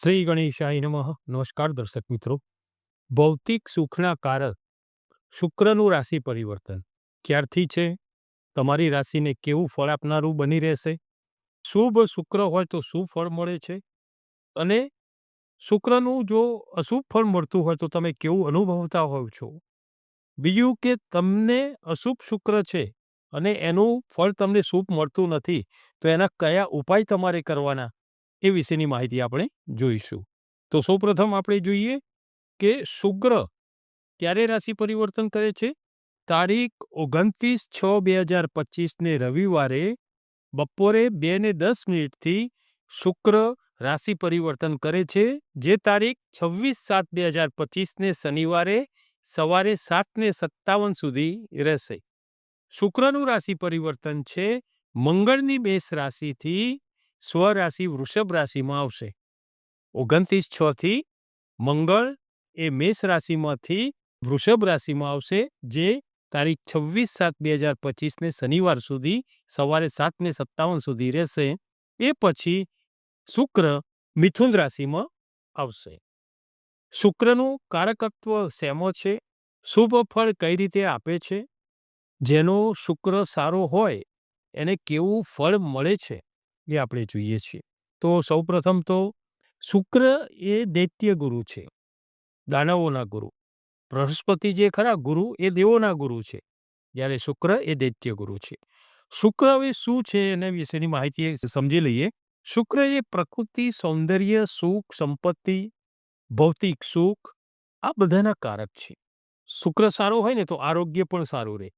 શ્રી ગણેશાય નમઃ. નમસ્કાર દર્શક મિત્રો. ભૌતિક સુખના કારક શુક્રનું રાશિ પરિવર્તન ક્યારથી છે? તમારી રાશિને કેવું ફળ આપનારું બની રહેશે? શુભ શુક્ર હોય તો શું ફળ મળે છે? અને શુક્રનું જો અશુભ ફળ મળતું હોય તો તમે કેવું અનુભવતા હોવ છો? બીજું કે તમને અશુભ શુક્ર છે અને એનું ફળ તમને શુભ મળતું નથી, તો એના કયા ઉપાય તમારે કરવાના એ વિશેની માહિતી આપણે જોઈશું. તો સૌપ્રથમ આપણે જોઈએ કે શુક્ર ક્યારે રાશિ પરિવર્તન કરે છે? તારીખ 29/6/2025 ને રવિવારે બપોરે 2:10 શુક્ર રાશિ પરિવર્તન કરે છે, જે તારીખ 26/7/2025 ને શનિવારે સવારે 7:57 સુધી રહેશે. શુક્રનું રાશિ પરિવર્તન છે મંગળની મેષ રાશિથી સ્વરાશિ વૃષભ રાશિમાં આવશે. 29/6 થી મંગળ એ મેષ રાશિમાંથી વૃષભ રાશિમાં આવશે, જે તારીખ 26/7/2025 ને શનિવાર સુધી સવારે 7:57 સુધી રહેશે. એ પછી શુક્ર મિથુન રાશિમાં આવશે. શુક્રનું કારકત્વ શેમો છે? શુભ ફળ કઈ રીતે આપે છે? જેનો શુક્ર સારો હોય એને કેવું ફળ મળે છે એ આપણે જોઈએ છીએ. તો સૌપ્રથમ તો શુક્ર એ દૈત્ય ગુરુ છે, દાનવોના ગુરુ. બૃહસ્પતિ જે ખરા ગુરુ એ દેવોના ગુરુ છે, જ્યારે શુક્ર એ દૈત્ય ગુરુ છે. શુક્ર હવે શું છે એના વિશેની માહિતી સમજી લઈએ. શુક્ર એ પ્રકૃતિ, સૌંદર્ય, સુખ, સંપત્તિ, ભૌતિક સુખ આ બધાના કારક છે. શુક્ર સારો હોય ને તો આરોગ્ય પણ સારું રહે.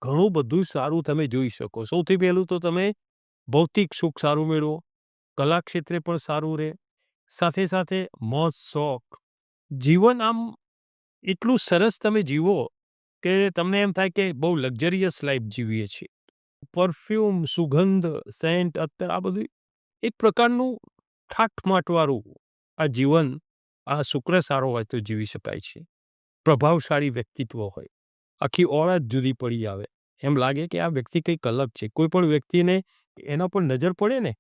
ઘણું બધું સારું તમે જોઈ શકો. સૌથી પહેલું તો તમે ભૌતિક સુખ સારું મેળવો, કલા ક્ષેત્રે પણ સારું રહે, સાથે સાથે મોજ શોખ, જીવન આમ એટલું સરસ તમે જીવો કે તમને એમ થાય કે બહુ લક્ઝરિયસ લાઈફ જીવીએ છીએ. પરફ્યુમ, સુગંધ, સેન્ટ, અત્તર આ બધું એક પ્રકારનું ઠાઠમાઠવાળું આ જીવન આ શુક્ર સારો હોય તો જીવી શકાય છે. પ્રભાવશાળી વ્યક્તિત્વ હોય, આખી ઓળખ જુદી પડી આવે, એમ લાગે કે આ વ્યક્તિ કંઈક અલગ છે. કોઈ પણ વ્યક્તિને એના પર નજર પડે ને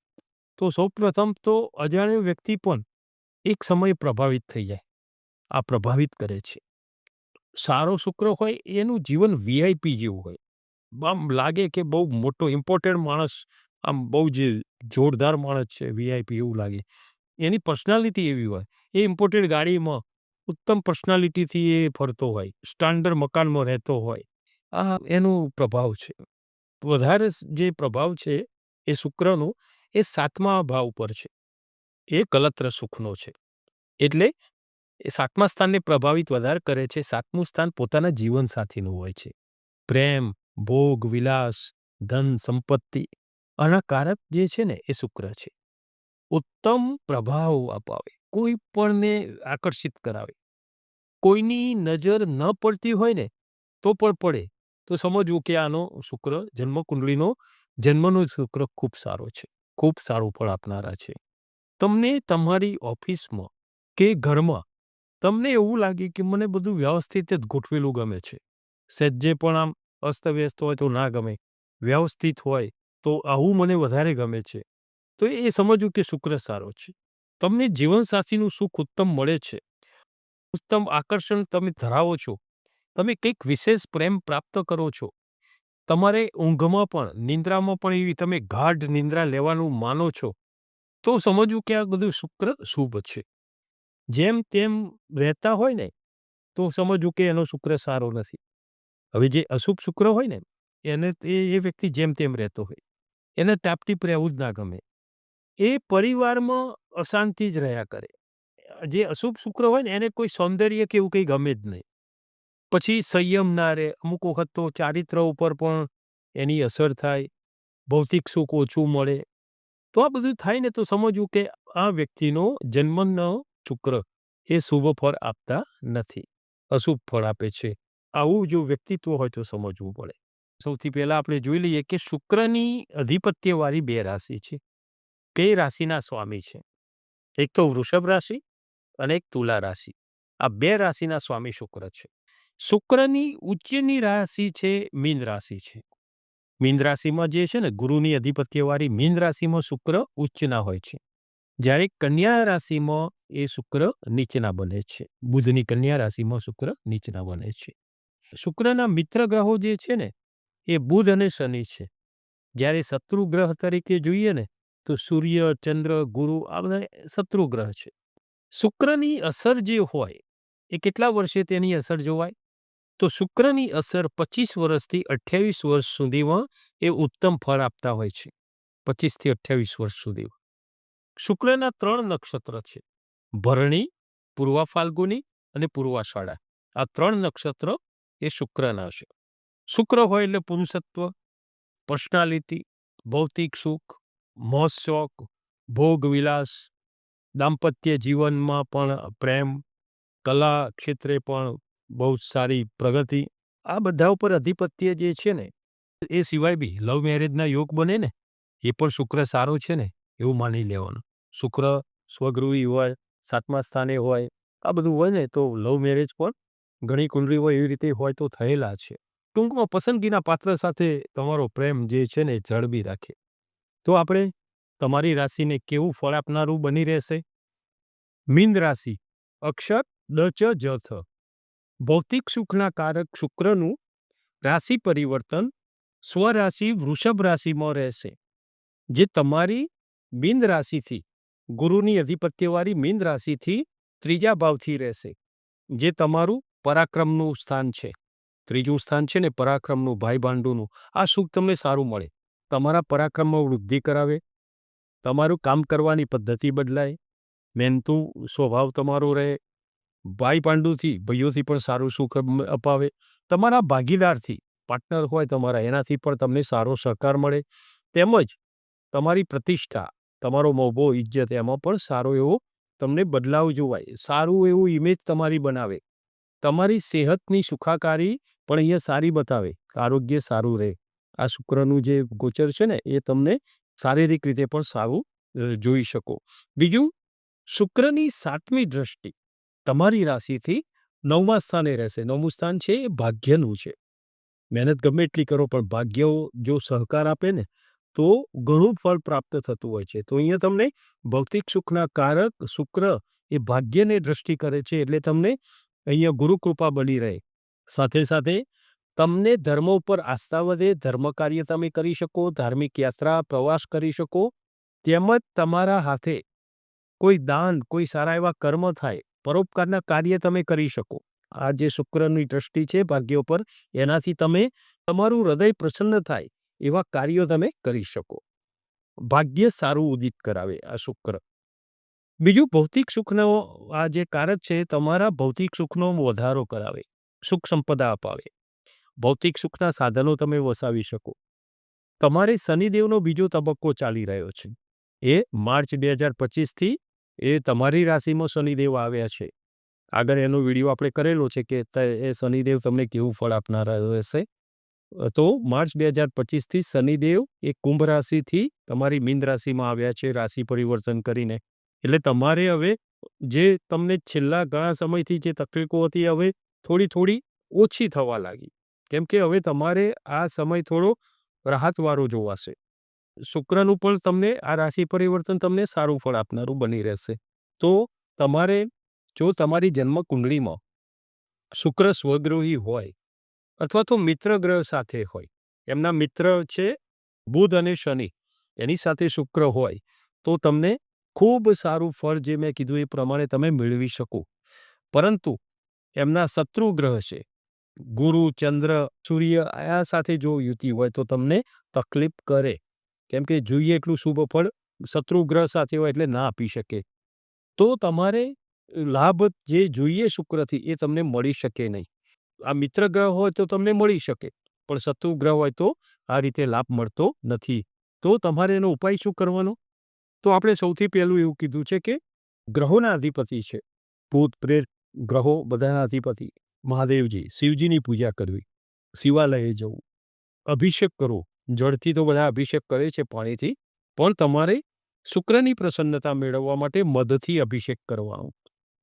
તો સૌપ્રથમ તો અજાણ્યો વ્યક્તિ પણ એક સમયે પ્રભાવિત થઈ જાય. આ પ્રભાવિત કરે છે. સારો શુક્ર હોય એનું જીવન વીઆઈપી જેવું હોય. આમ લાગે કે બહુ મોટો ઇમ્પોર્ટન્ટ માણસ, આમ બહુ જ જોરદાર માણસ છે, વીઆઈપી એવું લાગે. એની પર્સનાલિટી એવી હોય. એ ઇમ્પોર્ટેડ ગાડીમાં ઉત્તમ પર્સનાલિટીથી એ ફરતો હોય, સ્ટાન્ડર્ડ મકાનમાં રહેતો હોય. આ એનું પ્રભાવ છે. વધારે જે પ્રભાવ છે એ શુક્રનું એ 7મા ભાવ પર છે. એ કલત્ર સુખનો છે. એટલે એ 7મા સ્થાનને પ્રભાવિત વધારે કરે છે. 7મું સ્થાન પોતાના જીવનસાથીનું હોય છે. પ્રેમ, ભોગ, વિલાસ, ધન, સંપત્તિ આના કારક જે છે ને એ શુક્ર છે. ઉત્તમ પ્રભાવ અપાવે, કોઈ પણને આકર્ષિત કરાવે. કોઈની નજર ન પડતી હોય ને તો પણ પડે તો સમજવું કે આનો શુક્ર જન્મકુંડળીનો જન્મનો શુક્ર ખૂબ સારો છે, ખૂબ સારું ફળ આપનારા છે. તમને તમારી ઓફિસમાં કે ઘરમાં તમને એવું લાગે કે મને બધું વ્યવસ્થિત જ ગોઠવેલું ગમે છે. સહેજે પણ આમ અસ્તવ્યસ્ત હોય તો ના ગમે. વ્યવસ્થિત હોય તો આવું મને વધારે ગમે છે. તો એ સમજવું કે શુક્ર સારો છે. તમને જીવનસાથીનું સુખ ઉત્તમ મળે છે. ઉત્તમ આકર્ષણ તમે ધરાવો છો. તમે કંઈક વિશેષ પ્રેમ પ્રાપ્ત કરો છો. તમારે ઊંઘમાં પણ, નિંદ્રામાં પણ એવી તમે ગાઢ નિંદ્રા લેવાનું માનો છો. તો સમજવું કે આ બધું શુક્ર શુભ છે. જેમ તેમ રહેતા હોય ને તો સમજવું કે એનો શુક્ર સારો નથી. હવે જે અશુભ શુક્ર હોય ને એને એ વ્યક્તિ જેમ તેમ રહેતો હોય. એને ટાપટીપ રહેવું જ ના ગમે. એ પરિવારમાં અશાંતિ જ રહ્યા કરે. જે અશુભ શુક્ર હોય ને એને કોઈ સૌંદર્ય કે એવું કંઈ ગમે જ નહીં. પછી સંયમ ના રહે. અમુક વખત તો ચારિત્ર ઉપર પણ એની અસર થાય. ભૌતિક સુખ ઓછું મળે. તો આ બધું થાય ને તો સમજવું કે આ વ્યક્તિનો જન્મનો શુક્ર એ શુભ ફળ આપતા નથી, અશુભ ફળ આપે છે. આવું જો વ્યક્તિત્વ હોય તો સમજવું પડે. સૌથી પહેલા આપણે જોઈ લઈએ કે શુક્રની અધિપત્યવાળી 2 રાશિ છે. કઈ રાશિના સ્વામી છે? એક તો વૃષભ રાશિ અને એક તુલા રાશિ. આ 2 રાશિના સ્વામી શુક્ર છે. શુક્રની ઉચ્ચની રાશિ છે મીન રાશિ છે. મીન રાશિમાં જે છે ને ગુરુની અધિપત્યવાળી મીન રાશિમાં શુક્ર ઉચ્ચના હોય છે. જ્યારે કન્યા રાશિમાં એ શુક્ર નીચના બને છે. બુધની કન્યા રાશિમાં શુક્ર નીચના બને છે. શુક્રના મિત્ર ગ્રહો જે છે ને એ બુધ અને શનિ છે. જ્યારે શત્રુ ગ્રહ તરીકે જોઈએ ને તો સૂર્ય, ચંદ્ર, ગુરુ આ બધા શત્રુ ગ્રહ છે. શુક્રની અસર જે હોય એ કેટલા વર્ષે તેની અસર જોવાય? તો શુક્રની અસર 25 વર્ષથી 28 વર્ષ સુધીમાં એ ઉત્તમ ફળ આપતા હોય છે. 25 થી 28 વર્ષ સુધી. શુક્રના 3 નક્ષત્ર છે. ભરણી, પૂર્વા ફાલ્ગુની અને પૂર્વાષાઢા. આ 3 નક્ષત્ર એ શુક્રના છે. શુક્ર હોય એટલે પુરુષત્વ, પર્સનાલિટી, ભૌતિક સુખ, મોજ-શોખ, ભોગ-વિલાસ, દાંપત્ય જીવનમાં પણ પ્રેમ, કલા ક્ષેત્રે પણ બહુ જ સારી પ્રગતિ. આ બધા ઉપર અધિપત્ય જે છે ને એ સિવાય બી લવ મેરેજના યોગ બને ને એ પણ શુક્ર સારો છે ને એવું માની લેવાનું. શુક્ર સ્વગૃહી હોય, 7મા સ્થાને હોય, આ બધું હોય ને તો લવ મેરેજ પણ ઘણી કુંડળીઓ એવી રીતે હોય તો થયેલા છે. ટૂંકમાં પસંદગીના પાત્ર સાથે તમારો પ્રેમ જે છે ને એ જળવી રાખે. તો આપણે તમારી રાશિને કેવું ફળ આપનારું બની રહેશે? મીન રાશિ અક્ષર દ ચ જ થ. ભૌતિક સુખના કારક શુક્રનું રાશિ પરિવર્તન સ્વરાશિ વૃષભ રાશિમાં રહેશે. જે તમારી મીન રાશિથી ગુરુની અધિપત્યવાળી મીન રાશિથી 3જા ભાવથી રહેશે. જે તમારું પરાક્રમનું સ્થાન છે. 3જું સ્થાન છે ને પરાક્રમનું, ભાઈ ભાંડુનું. આ સુખ તમને સારું મળે. તમારા પરાક્રમમાં વૃદ્ધિ કરાવે. તમારું કામ કરવાની પદ્ધતિ બદલાય. મહેનતુ સ્વભાવ તમારો રહે. ભાઈ પાંડુથી ભાઈઓથી પણ સારું સુખ અપાવે. તમારા ભાગીદારથી પાર્ટનર હોય તમારા એનાથી પણ તમને સારો સહકાર મળે. તેમજ તમારી પ્રતિષ્ઠા, તમારો મોભો, ઇજ્જત એમાં પણ સારો એવો તમને બદલાવ જોવાય. સારું એવું ઇમેજ તમારી બનાવે. તમારી સેહતની સુખાકારી પણ અહીંયા સારી બતાવે. આરોગ્ય સારું રહે. આ શુક્રનું જે ગોચર છે ને એ તમને શારીરિક રીતે પણ સારું જોઈ શકો. બીજું, શુક્રની 7મી દ્રષ્ટિ તમારી રાશિથી 9મા સ્થાને રહેશે. 9મું સ્થાન છે એ ભાગ્યનું છે. મહેનત ગમે એટલી કરો પણ ભાગ્ય જો સહકાર આપે ને તો ઘણું ફળ પ્રાપ્ત થતું હોય છે. તો અહીંયા તમને ભૌતિક સુખના કારક શુક્ર એ ભાગ્યને દ્રષ્ટિ કરે છે એટલે તમને અહીંયા ગુરુ કૃપા બની રહે. સાથે સાથે તમને ધર્મ ઉપર આસ્થા વધે, ધર્મ કાર્ય તમે કરી શકો, ધાર્મિક યાત્રા, પ્રવાસ કરી શકો. તેમજ તમારા હાથે કોઈ દાન, કોઈ સારા એવા કર્મ થાય, પરોપકારના કાર્ય તમે કરી શકો. આ જે શુક્રની દ્રષ્ટિ છે ભાગ્ય ઉપર એનાથી તમે તમારું હૃદય પ્રસન્ન થાય એવા કાર્યો તમે કરી શકો. ભાગ્ય સારું ઉદિત કરાવે આ શુક્ર. બીજું, ભૌતિક સુખનો આ જે કારક છે તમારા ભૌતિક સુખનો વધારો કરાવે, સુખ સંપદા અપાવે. ભૌતિક સુખના સાધનો તમે વસાવી શકો. તમારે શનિદેવનો બીજો તબક્કો ચાલી રહ્યો છે. એ માર્ચ 2025થી એ તમારી રાશિમાં શનિદેવ આવ્યા છે. આગળ એનો વિડીયો આપણે કરેલો છે કે એ શનિદેવ તમને કેવું ફળ આપનારા રહેશે. તો માર્ચ 2025થી શનિદેવ એ કુંભ રાશિથી તમારી મીન રાશિમાં આવ્યા છે રાશિ પરિવર્તન કરીને. એટલે તમારે હવે જે તમને છેલ્લા ઘણા સમયથી જે તકલીફો હતી હવે થોડી થોડી ઓછી થવા લાગી. કેમ કે હવે તમારે આ સમય થોડો રાહતવાળો જોવાશે. શુક્રનું પણ તમને આ રાશિ પરિવર્તન તમને સારું ફળ આપનારું બની રહેશે. તો તમારે જો તમારી જન્મ કુંડળીમાં શુક્ર સ્વગૃહી હોય અથવા તો મિત્ર ગ્રહ સાથે હોય, એમના મિત્ર છે બુધ અને શનિ, એની સાથે શુક્ર હોય તો તમને ખૂબ સારું ફળ જે મેં કીધું એ પ્રમાણે તમે મેળવી શકો. પરંતુ એમના શત્રુ ગ્રહ છે ગુરુ, ચંદ્ર, સૂર્ય, આ સાથે જો યુતિ હોય તો તમને તકલીફ કરે. કેમ કે જોઈએ એટલું શુભ ફળ શત્રુ ગ્રહ સાથે હોય એટલે ના આપી શકે. તો તમારે લાભ જે જોઈએ શુક્રથી એ તમને મળી શકે નહીં. આ મિત્ર ગ્રહ હોય તો તમને મળી શકે પણ શત્રુ ગ્રહ હોય તો આ રીતે લાભ મળતો નથી. તો તમારે એનો ઉપાય શું કરવાનો? તો આપણે સૌથી પહેલું એવું કીધું છે કે ગ્રહોના અધિપતિ છે ભૂત, પ્રેત, ગ્રહો બધાના અધિપતિ મહાદેવજી, શિવજીની પૂજા કરવી, શિવાલયે જવું, અભિષેક કરવો. જળથી તો બધા અભિષેક કરે છે, પાણીથી, પણ તમારે શુક્રની પ્રસન્નતા મેળવવા માટે મધથી અભિષેક કરવાનો.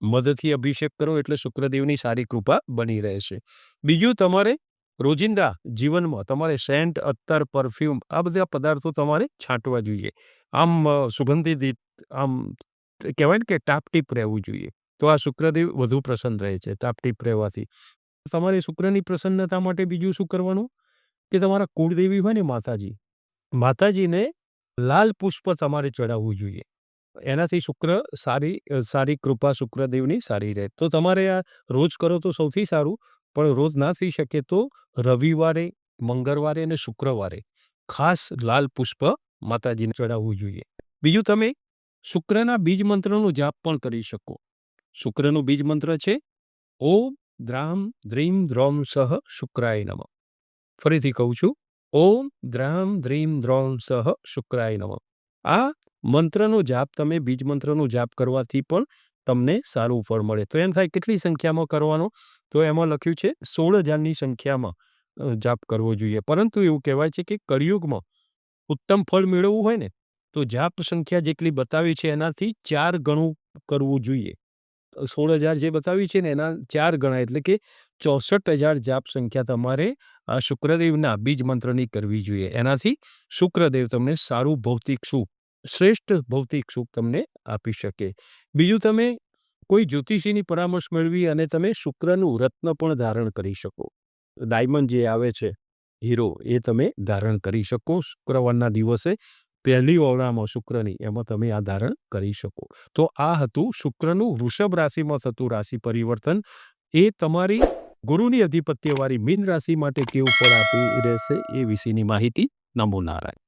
મધથી અભિષેક કરો એટલે શુક્રદેવની સારી કૃપા બની રહેશે. બીજું, તમારે રોજિંદા જીવનમાં તમારે સેન્ટ, અત્તર, પરફ્યુમ આ બધા પદાર્થો તમારે છાંટવા જોઈએ. આમ સુગંધિત આમ કહેવાય ને કે ટાપટીપ રહેવું જોઈએ. તો આ શુક્રદેવ વધુ પ્રસન્ન રહે છે ટાપટીપ રહેવાથી. તમારે શુક્રની પ્રસન્નતા માટે બીજું શું કરવાનું કે તમારા કુળદેવી હોય ને માતાજી, માતાજીને લાલ પુષ્પ તમારે ચડાવવું જોઈએ. એનાથી સારી કૃપા શુક્રદેવની સારી રહે. તો તમારે આ રોજ કરો તો સૌથી સારું, પણ રોજ ના થઈ શકે તો રવિવારે, મંગળવારે અને શુક્રવારે ખાસ લાલ પુષ્પ માતાજીને ચડાવવું જોઈએ. બીજું તમે શુક્રના બીજ મંત્રનો જાપ પણ કરી શકો. શુક્રનો બીજ મંત્ર છે ઓમ દ્રામ દ્રીમ દ્રોમ સહ શુક્રાય નમઃ. ફરીથી કહું છું, ઓમ દ્રામ દ્રીમ દ્રોમ સહ શુક્રાય નમઃ. આ મંત્રનો જાપ તમે બીજ મંત્રનો જાપ કરવાથી પણ તમને સારું ફળ મળે. તો એમ થાય કેટલી સંખ્યામાં કરવાનો? તો એમાં લખ્યું છે 16,000ની સંખ્યામાં જાપ કરવો જોઈએ. પરંતુ એવું કહેવાય છે કે કળિયુગમાં ઉત્તમ ફળ મેળવવું હોય ને તો જાપ સંખ્યા જેટલી બતાવી છે એનાથી 4 ગણું કરવું જોઈએ. 16,000 જે બતાવી છે ને એના 4 ગણા એટલે કે 64,000 જાપ સંખ્યા તમારે આ શુક્રદેવના બીજ મંત્રની કરવી જોઈએ. એનાથી શુક્રદેવ તમને સારું ભૌતિક સુખ, શ્રેષ્ઠ ભૌતિક સુખ તમને આપી શકે. બીજું તમે કોઈ જ્યોતિષીની પરામર્શ મેળવી અને તમે શુક્રનું રત્ન પણ ધારણ કરી શકો. ડાયમંડ જે આવે છે હીરો એ તમે ધારણ કરી શકો. શુક્રવારના દિવસે પહેલી ઓવડામાં શુક્રની એમાં તમે આ ધારણ કરી શકો. તો આ હતું શુક્રનું વૃષભ રાશિમાં થતું રાશિ પરિવર્તન. એ તમારી ગુરુની અધિપત્યવાળી મીન રાશિ માટે કેવું ફળ આપી રહેશે એ વિશેની માહિતી. નમો નારાયણ.